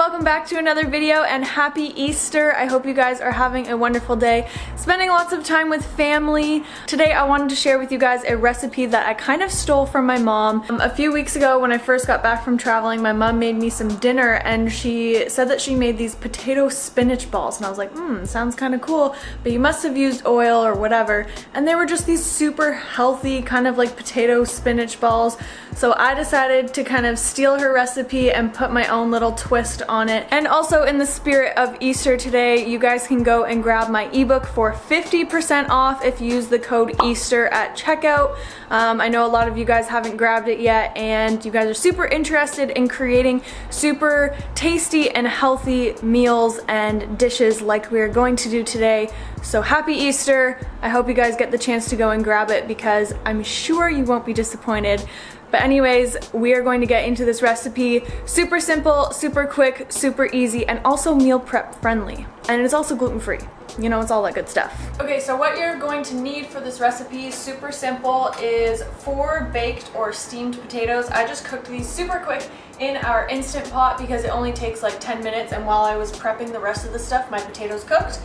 welcome back to another video and happy Easter. I hope you guys are having a wonderful day, spending lots of time with family. Today I wanted to share with you guys a recipe that I kind of stole from my mom. A few weeks ago when I first got back from traveling, my mom made me some dinner and she said that she made these potato spinach balls, and I was like, sounds kind of cool, but you must have used oil or whatever. And they were just these super healthy kind of like potato spinach balls. So I decided to kind of steal her recipe and put my own little twist on it. And also, in the spirit of Easter today, you guys can go and grab my ebook for 50% off if you use the code Easter at checkout. I know a lot of you guys haven't grabbed it yet and you guys are super interested in creating super tasty and healthy meals and dishes like we're going to do today. So happy Easter. I hope you guys get the chance to go and grab it because I'm sure you won't be disappointed. But anyways, we are going to get into this recipe. Super simple, super quick, super easy, and also meal prep friendly. And it's also gluten-free. You know, it's all that good stuff. Okay, so what you're going to need for this recipe, super simple, is 4 baked or steamed potatoes. I just cooked these super quick in our Instant Pot because it only takes like 10 minutes, and while I was prepping the rest of the stuff, my potatoes cooked.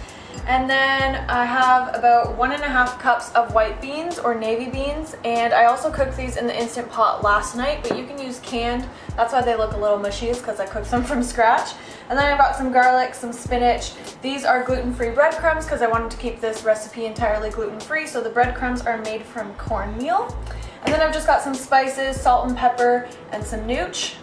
And then I have about 1.5 cups of white beans or navy beans, and I also cooked these in the Instant Pot last night, but you can use canned. That's why they look a little mushy, is because I cooked them from scratch. And then I got some garlic, some spinach. These are gluten-free breadcrumbs because I wanted to keep this recipe entirely gluten-free, so the breadcrumbs are made from cornmeal. And then I've just got some spices, salt and pepper, and some nooch.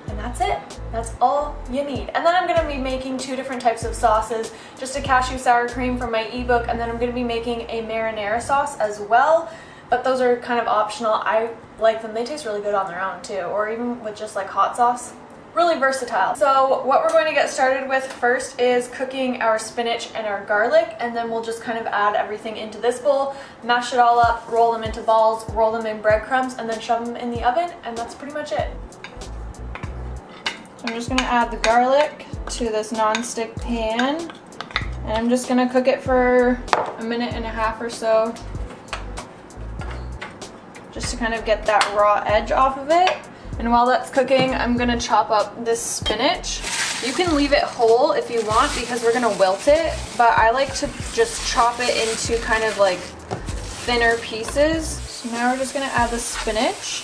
And that's it. That's all you need. And then I'm going to be making 2 different types of sauces, just a cashew sour cream from my ebook, and then I'm going to be making a marinara sauce as well. But those are kind of optional. I like them. They taste really good on their own too, or even with just like hot sauce. Really versatile. So what we're going to get started with first is cooking our spinach and our garlic, and then we'll just kind of add everything into this bowl, mash it all up, roll them into balls, roll them in breadcrumbs, and then shove them in the oven, and that's pretty much it. So I'm just going to add the garlic to this non-stick pan, and I'm just going to cook it for 1.5 minutes or so, just to kind of get that raw edge off of it. And while that's cooking, I'm going to chop up this spinach. You can leave it whole if you want because we're going to wilt it, but I like to just chop it into kind of like thinner pieces. So now we're just going to add the spinach.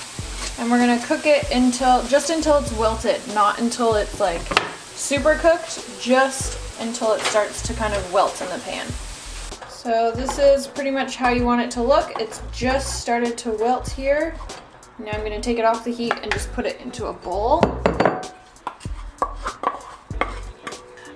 And we're gonna cook it until it's wilted, not until it's like super cooked, just until it starts to kind of wilt in the pan. So this is pretty much how you want it to look. It's just started to wilt here. Now I'm gonna take it off the heat and just put it into a bowl.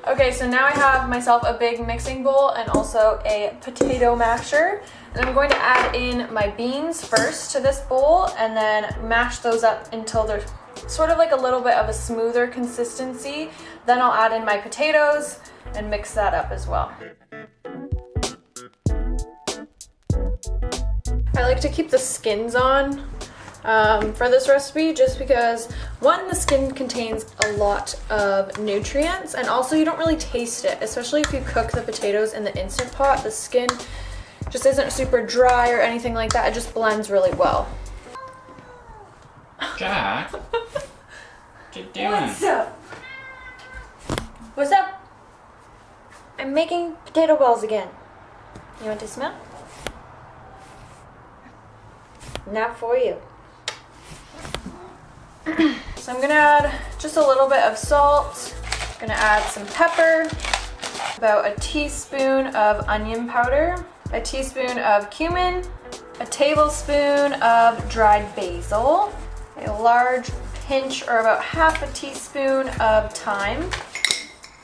Okay, so now I have myself a big mixing bowl and also a potato masher. And I'm going to add in my beans first to this bowl and then mash those up until they're sort of like a little bit of a smoother consistency. Then I'll add in my potatoes and mix that up as well. I like to keep the skins on for this recipe just because, one, the skin contains a lot of nutrients, and also you don't really taste it, especially if you cook the potatoes in the Instant Pot. The skin just isn't super dry or anything like that. It just blends really well. Jack, what you doing? What's up? What's up? I'm making potato balls again. You want to smell? Not for you. So I'm gonna add just a little bit of salt. I'm gonna add some pepper, about a teaspoon of onion powder, a teaspoon of cumin, a tablespoon of dried basil, a large pinch or about half a teaspoon of thyme,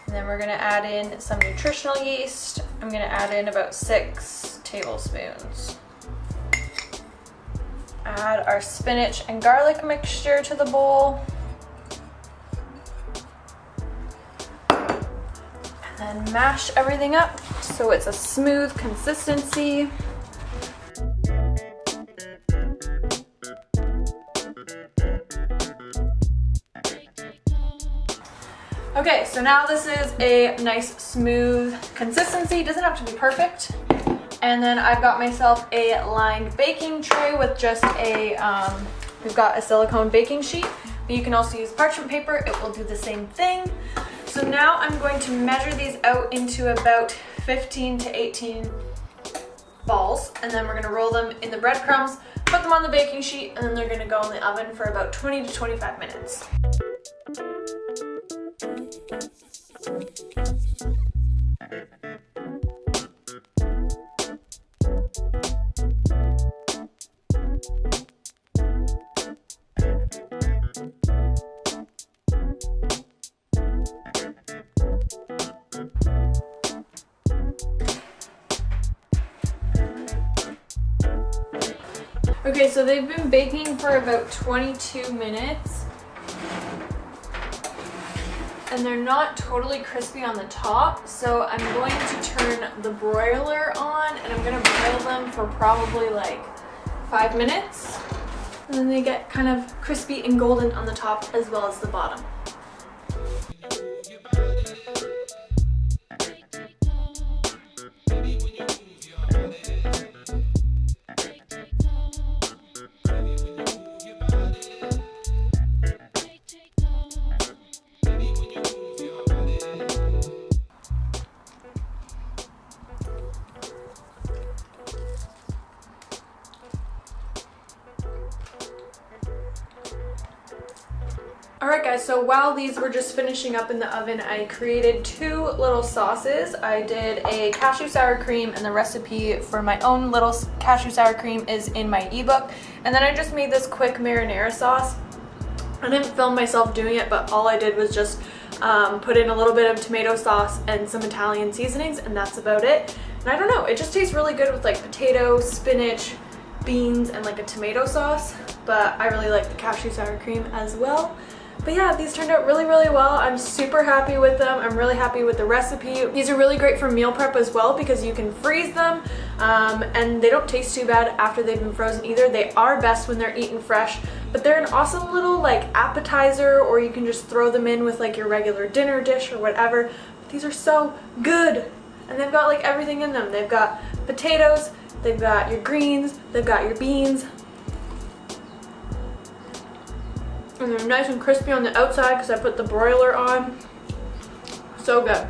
and then we're gonna add in some nutritional yeast. I'm gonna add in about 6 tablespoons. Add our spinach and garlic mixture to the bowl. And then mash everything up so it's a smooth consistency. Okay, so now this is a nice smooth consistency. It doesn't have to be perfect. And then I've got myself a lined baking tray with just a, we've got a silicone baking sheet, but you can also use parchment paper. It will do the same thing. So now I'm going to measure these out into about 15 to 18 balls, and then we're gonna roll them in the breadcrumbs, put them on the baking sheet, and then they're gonna go in the oven for about 20 to 25 minutes. Okay, so they've been baking for about 22 minutes. And they're not totally crispy on the top, so I'm going to turn the broiler on and I'm gonna broil them for probably like 5 minutes. And then they get kind of crispy and golden on the top as well as the bottom. Alright guys, so while these were just finishing up in the oven, I created 2 little sauces. I did a cashew sour cream, and the recipe for my own little cashew sour cream is in my ebook. And then I just made this quick marinara sauce. I didn't film myself doing it, but all I did was just put in a little bit of tomato sauce and some Italian seasonings, and that's about it. And I don't know, it just tastes really good with like potato, spinach, beans, and like a tomato sauce. But I really like the cashew sour cream as well. But yeah, these turned out really, really well. I'm super happy with them. I'm really happy with the recipe. These are really great for meal prep as well because you can freeze them and they don't taste too bad after they've been frozen either. They are best when they're eaten fresh, but they're an awesome little like appetizer, or you can just throw them in with like your regular dinner dish or whatever. But these are so good, and they've got like everything in them. They've got potatoes, they've got your greens, they've got your beans. And they're nice and crispy on the outside because I put the broiler on. So good.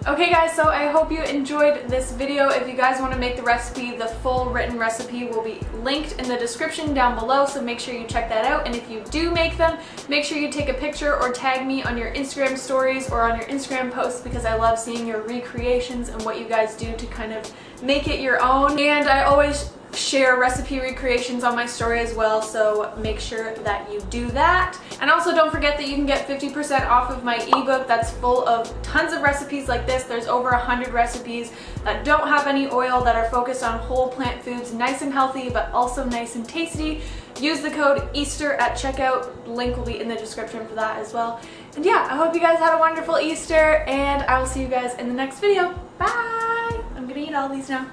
Okay guys, so I hope you enjoyed this video. If you guys want to make the recipe, the full written recipe will be linked in the description down below, so make sure you check that out. And if you do make them, make sure you take a picture or tag me on your Instagram stories or on your Instagram posts, because I love seeing your recreations and what you guys do to kind of make it your own. And I always share recipe recreations on my story as well, so make sure that you do that. And also don't forget that you can get 50% off of my ebook that's full of tons of recipes like this. There's over 100 recipes that don't have any oil, that are focused on whole plant foods, nice and healthy but also nice and tasty. Use the code Easter at checkout. The link will be in the description for that as well. And yeah, I hope you guys had a wonderful Easter, and I will see you guys in the next video. Bye! I'm gonna eat all these now.